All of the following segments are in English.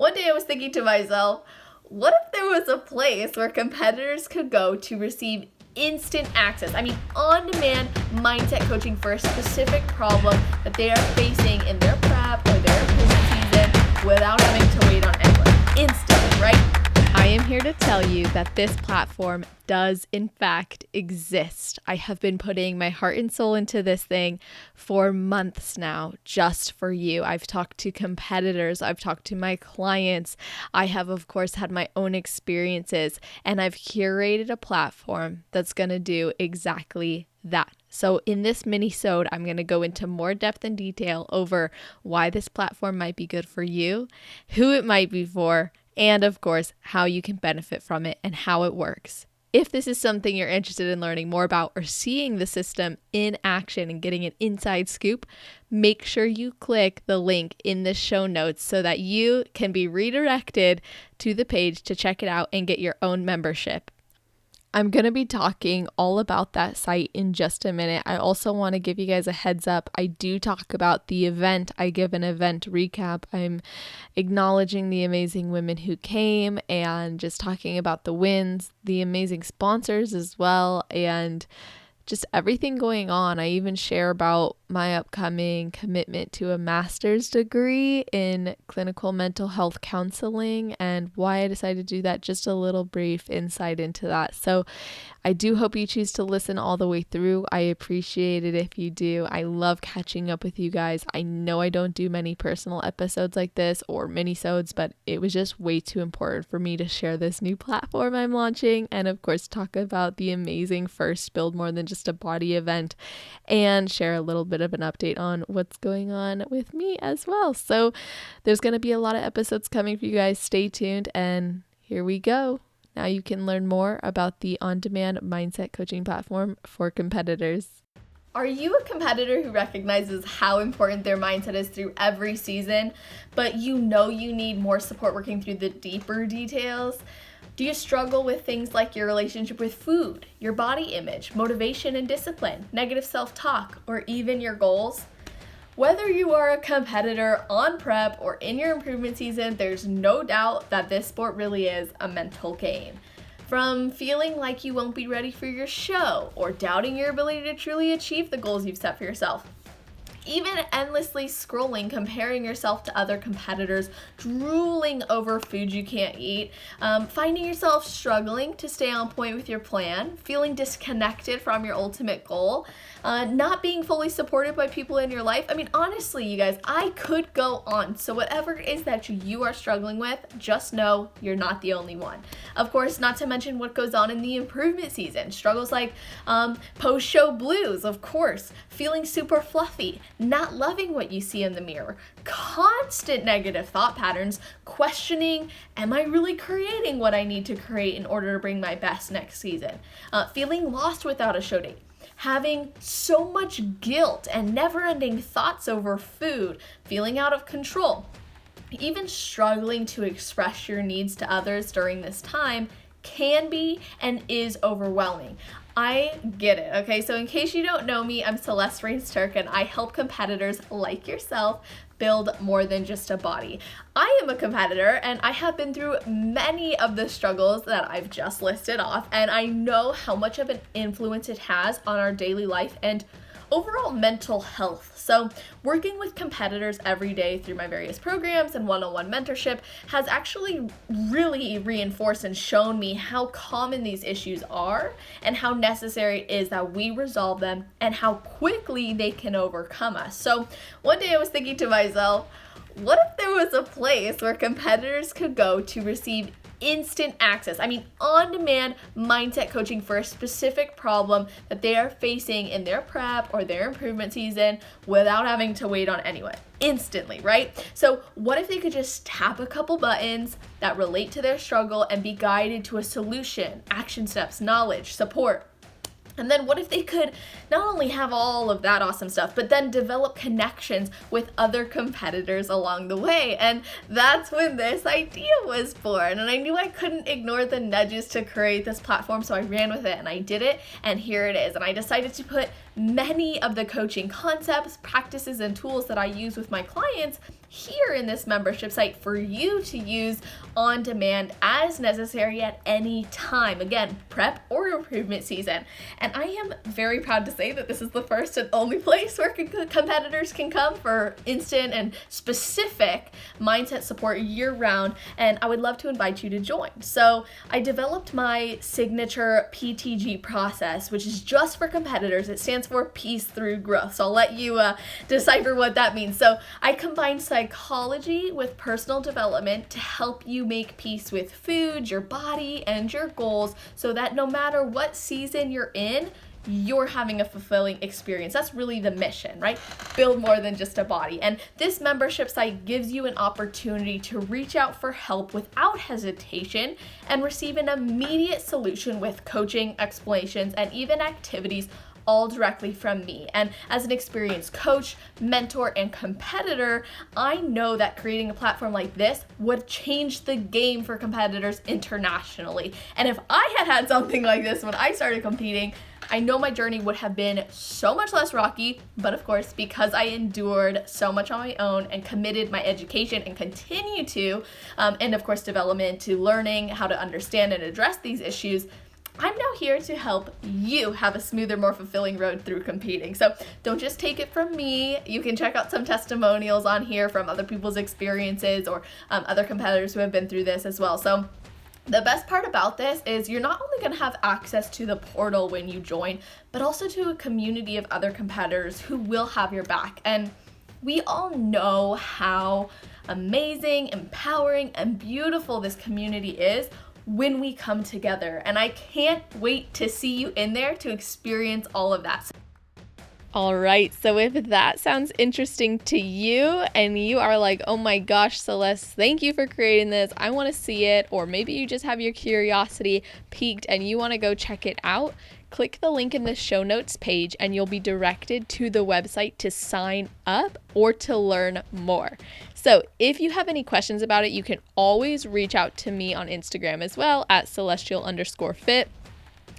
One day I was thinking to myself, what if there was a place where competitors could go to receive instant access, on-demand mindset coaching for a specific problem that they are facing in their prep or their improvement season without having to wait on anyone. Instantly, right? I am here to tell you that this platform does in fact exist. I have been putting my heart and soul into this thing for months now, just for you. I've talked to competitors, I've talked to my clients, I have of course had my own experiences, and I've curated a platform that's going to do exactly that. So in this mini-sode, I'm going to go into more depth and detail over why this platform might be good for you, who it might be for, and of course, how you can benefit from it and how it works. If this is something you're interested in learning more about or seeing the system in action and getting an inside scoop, make sure you click the link in the show notes so that you can be redirected to the page to check it out and get your own membership. I'm going to be talking all about that site in just a minute. I also want to give you guys a heads up. I do talk about the event. I give an event recap. I'm acknowledging the amazing women who came and just talking about the wins, the amazing sponsors as well, and just everything going on. I even share about my upcoming commitment to a master's degree in clinical mental health counseling and why I decided to do that, just a little brief insight into that. So I do hope you choose to listen all the way through. I appreciate it if you do. I love catching up with you guys. I know I don't do many personal episodes like this or mini-sodes, but it was just way too important for me to share this new platform I'm launching and of course talk about the amazing first Build More Than Just a Body event and share a little bit of an update on what's going on with me as well. So there's going to be a lot of episodes coming for you guys. Stay tuned and here we go. Now you can learn more about the on-demand mindset coaching platform for competitors. Are you a competitor who recognizes how important their mindset is through every season, but you know you need more support working through the deeper details? Do you struggle with things like your relationship with food, your body image, motivation and discipline, negative self-talk, or even your goals? Whether you are a competitor on prep or in your improvement season, there's no doubt that this sport really is a mental game. From feeling like you won't be ready for your show or doubting your ability to truly achieve the goals you've set for yourself, even endlessly scrolling, comparing yourself to other competitors, drooling over food you can't eat, finding yourself struggling to stay on point with your plan, feeling disconnected from your ultimate goal, not being fully supported by people in your life. Honestly, you guys, I could go on. So whatever it is that you are struggling with, just know you're not the only one. Of course, not to mention what goes on in the improvement season. Struggles like post-show blues, of course, feeling super fluffy, not loving what you see in the mirror, constant negative thought patterns, questioning, am I really creating what I need to create in order to bring my best next season? Feeling lost without a show date. Having so much guilt and never-ending thoughts over food, feeling out of control. Even struggling to express your needs to others during this time can be and is overwhelming. I get it, okay? So in case you don't know me, I'm Celeste and I help competitors like yourself build more than just a body. I am a competitor and I have been through many of the struggles that I've just listed off, and I know how much of an influence it has on our daily life and overall mental health. So working with competitors every day through my various programs and one-on-one mentorship has actually really reinforced and shown me how common these issues are and how necessary it is that we resolve them and how quickly they can overcome us. So one day I was thinking to myself, what if there was a place where competitors could go to receive instant access, on-demand mindset coaching for a specific problem that they are facing in their prep or their improvement season without having to wait on anyone? Instantly, right? So what if they could just tap a couple buttons that relate to their struggle and be guided to a solution, action steps, knowledge, support? And then what if they could not only have all of that awesome stuff, but then develop connections with other competitors along the way? And that's when this idea was born. And I knew I couldn't ignore the nudges to create this platform, so I ran with it and I did it, and here it is. And I decided to put many of the coaching concepts, practices, and tools that I use with my clients here in this membership site for you to use on demand as necessary at any time. Again, prep or improvement season. And I am very proud to say that this is the first and only place where competitors can come for instant and specific mindset support year-round, and I would love to invite you to join. So I developed my signature PTG process, which is just for competitors. It stands for Peace Through Growth. So I'll let you decipher what that means. So I combine psychology with personal development to help you make peace with food, your body, and your goals so that no matter what season you're in, you're having a fulfilling experience. That's really the mission, right? Build more than just a body. And this membership site gives you an opportunity to reach out for help without hesitation and receive an immediate solution with coaching, explanations, and even activities all directly from me. And as an experienced coach, mentor, and competitor, I know that creating a platform like this would change the game for competitors internationally. And if I had something like this when I started competing, I know my journey would have been so much less rocky, but of course, because I endured so much on my own and committed my education and continue to, and of course, development to learning how to understand and address these issues, I'm now here to help you have a smoother, more fulfilling road through competing. So don't just take it from me. You can check out some testimonials on here from other people's experiences or other competitors who have been through this as well. So the best part about this is you're not only going to have access to the portal when you join, but also to a community of other competitors who will have your back. And we all know how amazing, empowering, and beautiful this community is when we come together. And I can't wait to see you in there to experience all of that. All right, so if that sounds interesting to you and you are like, oh my gosh, Celeste, thank you for creating this, I want to see it, or maybe you just have your curiosity piqued and you want to go check it out, click the link in the show notes page and you'll be directed to the website to sign up or to learn more. So if you have any questions about it, you can always reach out to me on Instagram as well at celestial_fit,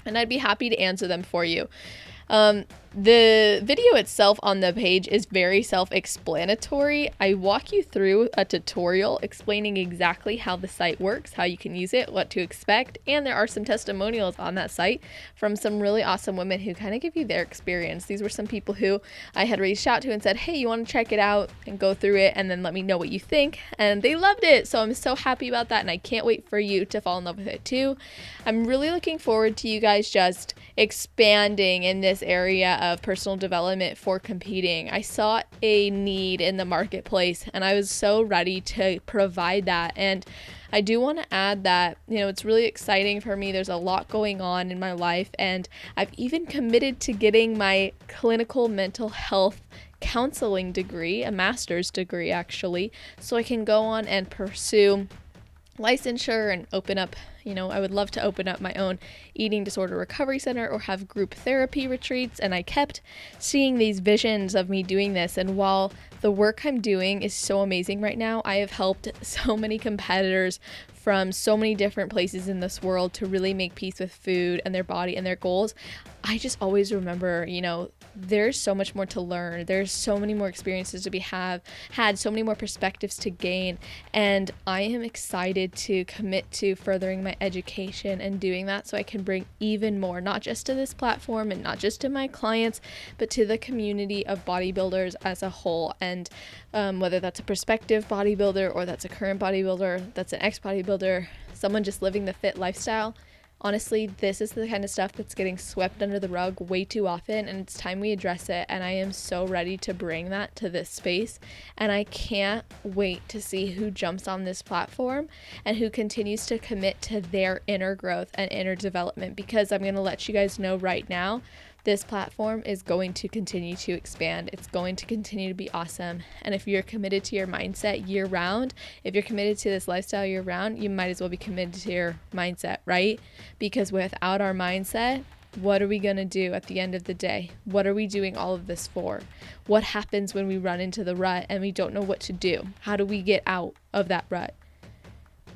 and I'd be happy to answer them for you. The video itself on the page is very self-explanatory. I walk you through a tutorial explaining exactly how the site works, how you can use it, what to expect, and there are some testimonials on that site from some really awesome women who kind of give you their experience. These were some people who I had reached out to and said, hey, you want to check it out and go through it and then let me know what you think, and they loved it. So I'm so happy about that, and I can't wait for you to fall in love with it too. I'm really looking forward to you guys just expanding in this area of personal development for competing. I saw a need in the marketplace and I was so ready to provide that. And I do want to add that, it's really exciting for me. There's a lot going on in my life, and I've even committed to getting my clinical mental health counseling degree, a master's degree actually, so I can go on and pursue licensure and open up, I would love to open up my own eating disorder recovery center or have group therapy retreats. And I kept seeing these visions of me doing this. And while the work I'm doing is so amazing right now, I have helped so many competitors from so many different places in this world to really make peace with food and their body and their goals. I just always remember, there's so much more to learn. There's so many more experiences to be had, so many more perspectives to gain. And I am excited to commit to furthering my education and doing that so I can bring even more, not just to this platform and not just to my clients, but to the community of bodybuilders as a whole. And whether that's a prospective bodybuilder or that's a current bodybuilder, that's an ex-bodybuilder, someone just living the fit lifestyle, honestly, this is the kind of stuff that's getting swept under the rug way too often, and it's time we address it. And I am so ready to bring that to this space, and I can't wait to see who jumps on this platform and who continues to commit to their inner growth and inner development, because I'm going to let you guys know right now, this platform is going to continue to expand. It's going to continue to be awesome. And if you're committed to your mindset year round, if you're committed to this lifestyle year round, you might as well be committed to your mindset, right? Because without our mindset, what are we going to do at the end of the day? What are we doing all of this for? What happens when we run into the rut and we don't know what to do? How do we get out of that rut?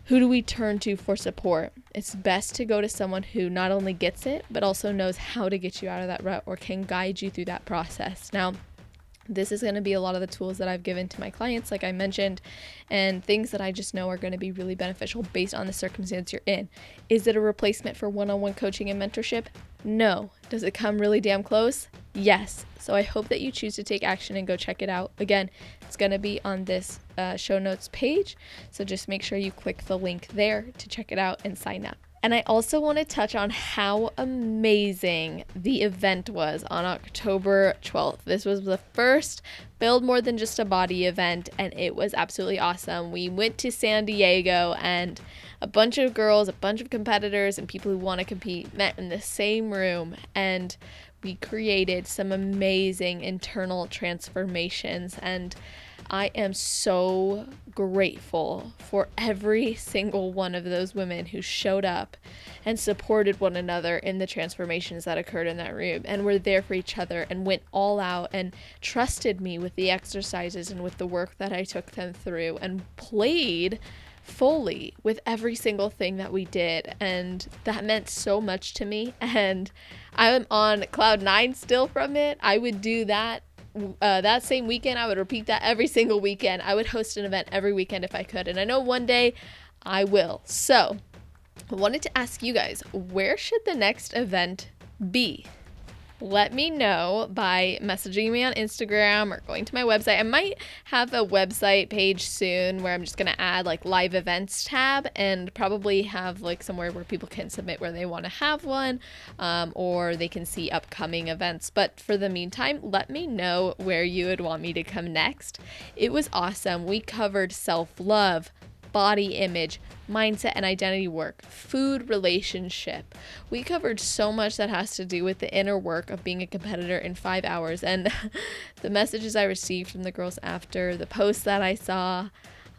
Who do we turn to for support? It's best to go to someone who not only gets it, but also knows how to get you out of that rut or can guide you through that process. Now, This is going to be a lot of the tools that I've given to my clients, like I mentioned, and things that I just know are going to be really beneficial based on the circumstance you're in. Is it a replacement for one-on-one coaching and mentorship? No. Does it come really damn close? Yes. So I hope that you choose to take action and go check it out. Again, it's going to be on this show notes page. So just make sure you click the link there to check it out and sign up. And I also want to touch on how amazing the event was on October 12th. This was the first Build More Than Just a Body event, and it was absolutely awesome. We went to San Diego, and a bunch of girls, a bunch of competitors, and people who want to compete met in the same room, and we created some amazing internal transformations. And I am so grateful for every single one of those women who showed up and supported one another in the transformations that occurred in that room, and were there for each other and went all out and trusted me with the exercises and with the work that I took them through, and played fully with every single thing that we did. And that meant so much to me, and I'm on cloud 9 still from it. I would do that that same weekend. I would repeat that every single weekend. I would host an event every weekend if I could, and I know one day I will. So I wanted to ask you guys, where should the next event be? Let me know by messaging me on Instagram or going to my website. I might have a website page soon where I'm just going to add like live events tab, and probably have like somewhere where people can submit where they want to have one, or they can see upcoming events. But for the meantime, let me know where you would want me to come next. It was awesome. We covered self-love, body image, mindset and identity work, food, relationship. We covered so much that has to do with the inner work of being a competitor in 5 hours. And the messages I received from the girls after, the posts that I saw,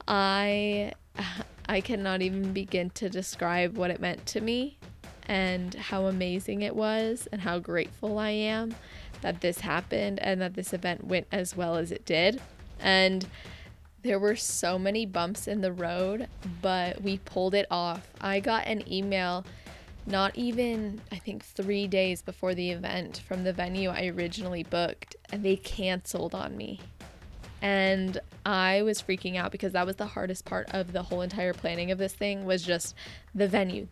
I cannot even begin to describe what it meant to me and how amazing it was, and how grateful I am that this happened and that this event went as well as it did. And there were so many bumps in the road, but we pulled it off. I got an email not even, I think, 3 days before the event from the venue I originally booked, and they canceled on me. And I was freaking out, because that was the hardest part of the whole entire planning of this thing, was just the venue.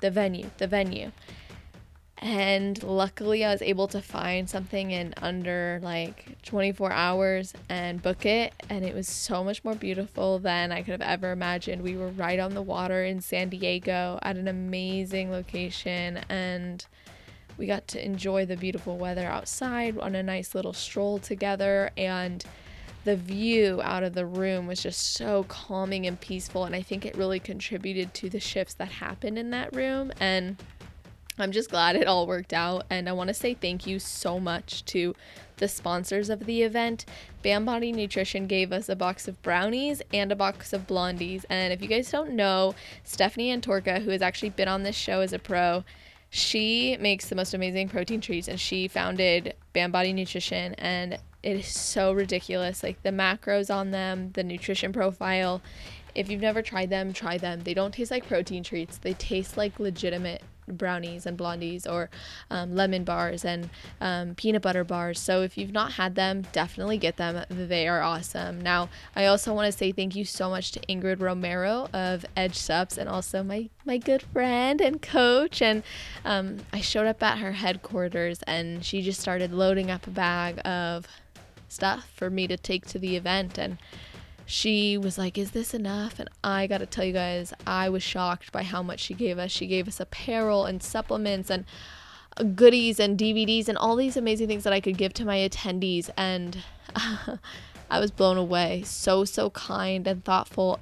And luckily I was able to find something in under like 24 hours and book it. And it was so much more beautiful than I could have ever imagined. We were right on the water in San Diego at an amazing location, and we got to enjoy the beautiful weather outside on a nice little stroll together. And the view out of the room was just so calming and peaceful. And I think it really contributed to the shifts that happened in that room. And I'm just glad it all worked out. And I want to say thank you so much to the sponsors of the event. Bam Body Nutrition gave us a box of brownies and a box of blondies. And if you guys don't know, Stephanie Antorka, who has actually been on this show as a pro, she makes the most amazing protein treats, and she founded Bam Body Nutrition, and it is so ridiculous. Like the macros on them, the nutrition profile. If you've never tried them, try them. They don't taste like protein treats. They taste like legitimate brownies and blondies, or lemon bars and peanut butter bars. So if you've not had them, definitely get them. They are awesome. Now, I also want to say thank you so much to Ingrid Romero of Edge Subs, and also my good friend and coach. And I showed up at her headquarters, and she just started loading up a bag of stuff for me to take to the event. And she was like, is this enough? And I gotta tell you guys, I was shocked by how much she gave us. She gave us apparel and supplements and goodies and DVDs and all these amazing things that I could give to my attendees. And I was blown away. So kind and thoughtful.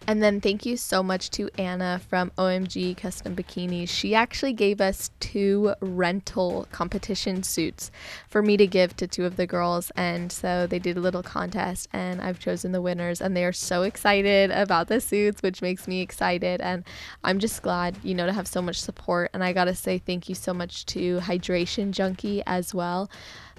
And then thank you so much to Anna from OMG Custom Bikinis. She actually gave us 2 rental competition suits for me to give to 2 of the girls. And so they did a little contest, and I've chosen the winners, and they are so excited about the suits, which makes me excited. And I'm just glad, to have so much support. And I gotta say thank you so much to Hydration Junkie as well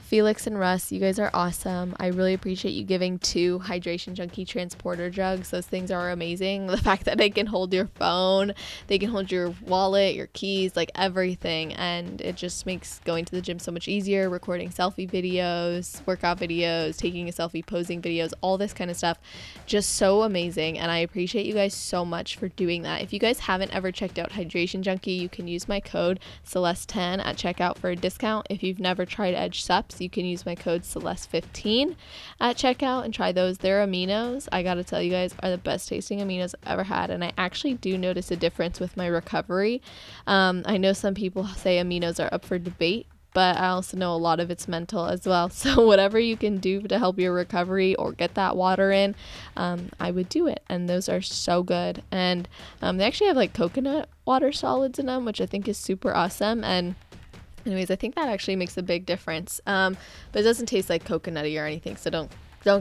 Felix and Russ, you guys are awesome. I really appreciate you giving 2 Hydration Junkie transporter jugs. Those things are amazing. The fact that they can hold your phone, they can hold your wallet, your keys, like everything. And it just makes going to the gym so much easier, recording selfie videos, workout videos, taking a selfie, posing videos, all this kind of stuff. Just so amazing. And I appreciate you guys so much for doing that. If you guys haven't ever checked out Hydration Junkie, you can use my code Celeste10 at checkout for a discount. If you've never tried Edge Sups, you can use my code Celeste15 at checkout and try those. Their aminos, I gotta tell you guys, are the best tasting aminos I've ever had, and I actually do notice a difference with my recovery. I know some people say aminos are up for debate, but I also know a lot of it's mental as well. So whatever you can do to help your recovery or get that water in, I would do it. And those are so good. And they actually have like coconut water solids in them, which I think is super awesome. And anyways, I think that actually makes a big difference. But it doesn't taste like coconutty or anything, so don't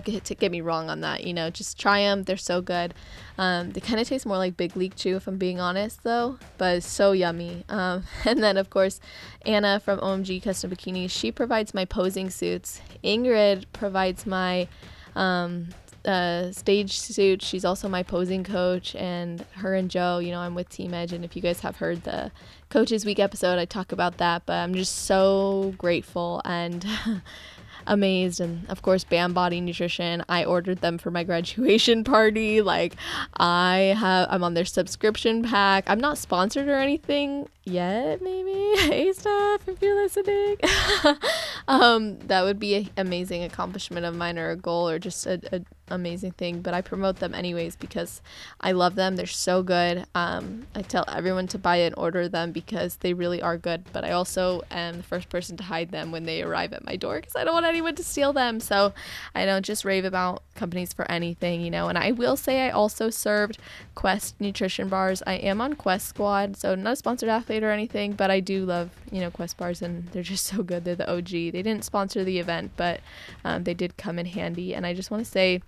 get me wrong on that. Just try them. They're so good. They kind of taste more like Big League Chew, if I'm being honest, though. But it's so yummy. And then, of course, Anna from OMG Custom Bikinis, she provides my posing suits. Ingrid provides my stage suit. She's also my posing coach, and her and Joe, I'm with Team Edge, and if you guys have heard the Coaches Week episode, I talk about that, but I'm just so grateful and amazed. And of course, Bam Body Nutrition, I ordered them for my graduation party. Like, I'm on their subscription pack. I'm not sponsored or anything yet, maybe. Hey, Steph, if you're listening. That would be an amazing accomplishment of mine, or a goal, or just a amazing thing, but I promote them anyways because I love them. They're so good. I tell everyone to buy and order them because they really are good, but I also am the first person to hide them when they arrive at my door because I don't want anyone to steal them. So I don't just rave about companies for anything, and I will say I also served Quest nutrition bars. I am on Quest Squad, so not a sponsored athlete or anything, but I do love Quest bars, and they're just so good. They're the OG. They didn't sponsor the event, but they did come in handy. And I just want to say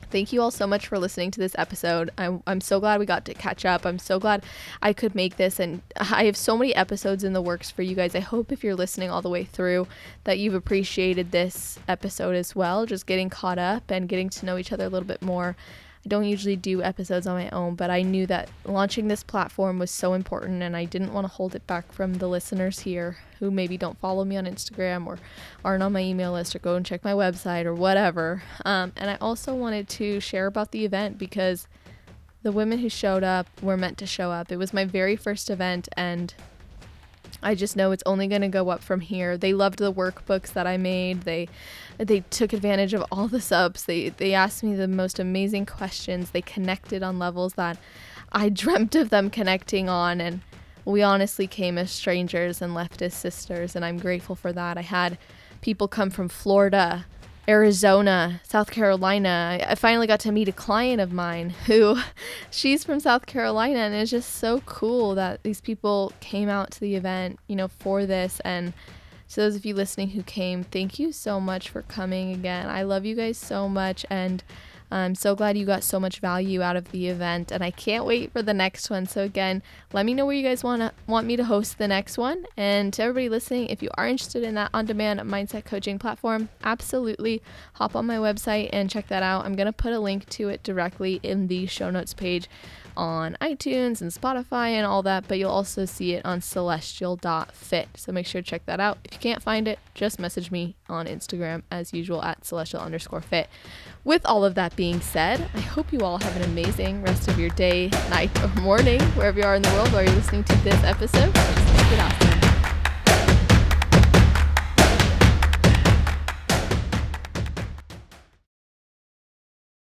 thank you all so much for listening to this episode. I'm so glad we got to catch up. I'm so glad I could make this, and I have so many episodes in the works for you guys. I hope if you're listening all the way through that you've appreciated this episode as well, just getting caught up and getting to know each other a little bit more. I don't usually do episodes on my own, but I knew that launching this platform was so important, and I didn't want to hold it back from the listeners here who maybe don't follow me on Instagram or aren't on my email list or go and check my website or whatever. And I also wanted to share about the event because the women who showed up were meant to show up. It was my very first event, and I just know it's only going to go up from here. They loved the workbooks that I made. They took advantage of all the subs. They asked me the most amazing questions. They connected on levels that I dreamt of them connecting on, and we honestly came as strangers and left as sisters, and I'm grateful for that. I had people come from Florida, Arizona, South Carolina. I finally got to meet a client of mine who, she's from South Carolina, and it's just so cool that these people came out to the event, for this. And to those of you listening who came, thank you so much for coming again. I love you guys so much, and I'm so glad you got so much value out of the event, and I can't wait for the next one. So again, let me know where you guys want me to host the next one. And to everybody listening, if you are interested in that on-demand mindset coaching platform, absolutely hop on my website and check that out. I'm going to put a link to it directly in the show notes page on iTunes and Spotify and all that, but you'll also see it on celestial.fit. So make sure to check that out. If you can't find it, just message me on Instagram as usual at celestial_fit. With all of that being said, I hope you all have an amazing rest of your day, night, or morning, wherever you are in the world while you're listening to this episode. Just make it awesome.